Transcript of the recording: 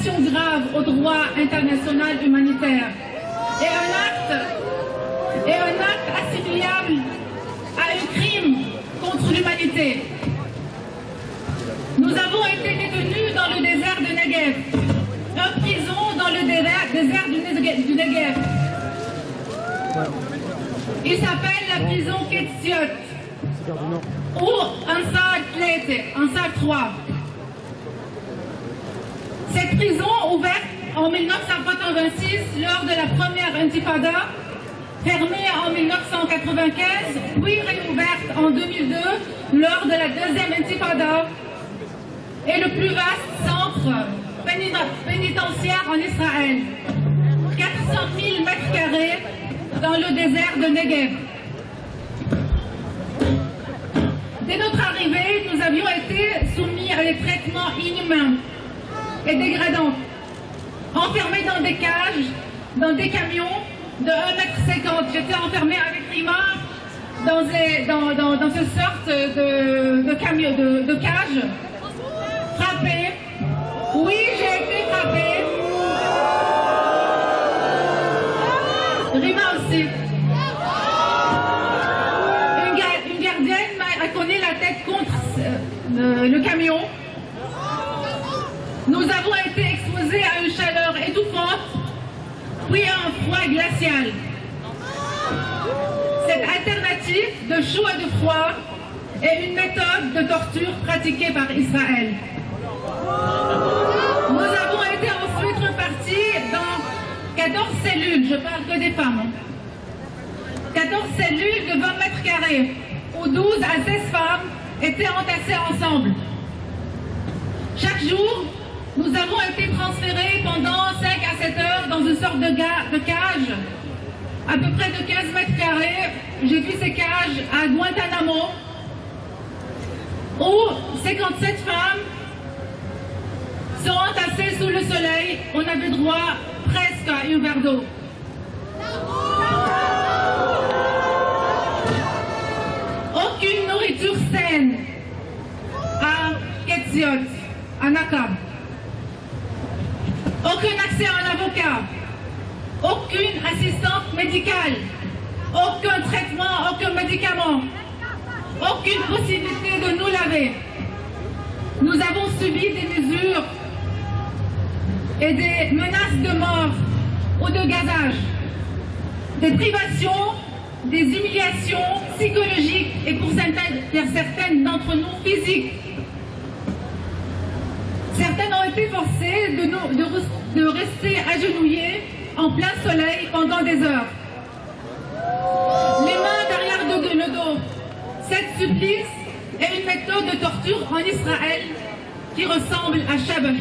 violation grave au droit international humanitaire et un acte assimilable à un crime contre l'humanité. Nous avons été détenus dans le désert de Negev, une prison dans le désert du Negev. Il s'appelle la prison Ketziot ou Ansar 3. Cette prison, ouverte en 1986 lors de la première intifada, fermée en 1995, puis réouverte en 2002 lors de la deuxième intifada, est le plus vaste centre pénitentiaire en Israël. 400 000 mètres carrés dans le désert de Negev. Dès notre arrivée, nous avions été soumis à des traitements inhumains et dégradants, enfermés dans des cages, dans des camions de 1,50 m. J'étais enfermée avec Rima dans cette sorte de cage, frappée. Oui, j'ai été frappée. Rima aussi. Une gardienne m'a cogné la tête contre le camion. Nous avons été exposés à une chaleur étouffante, puis à un froid glacial. Cette alternative de chaud et de froid est une méthode de torture pratiquée par Israël. Nous avons été ensuite repartis dans 14 cellules, je parle que des femmes. 14 cellules de 20 mètres carrés, où 12 à 16 femmes étaient entassées ensemble. Chaque jour, nous avons été transférés pendant 5 à 7 heures dans une sorte de cage, à peu près de 15 mètres carrés. J'ai vu ces cages à Guantanamo, où 57 femmes sont entassées sous le soleil. On avait droit presque à un verre d'eau. Aucune nourriture saine à Ketziot, à Nakab. Aucun accès à un avocat, aucune assistance médicale, aucun traitement, aucun médicament, aucune possibilité de nous laver. Nous avons subi des mesures et des menaces de mort ou de gazage, des privations, des humiliations psychologiques et pour certaines d'entre nous physiques. Certaines ont été forcées de rester agenouillées en plein soleil pendant des heures. Les mains derrière le dos. Cette supplice est une méthode de torture en Israël qui ressemble à Shabbat.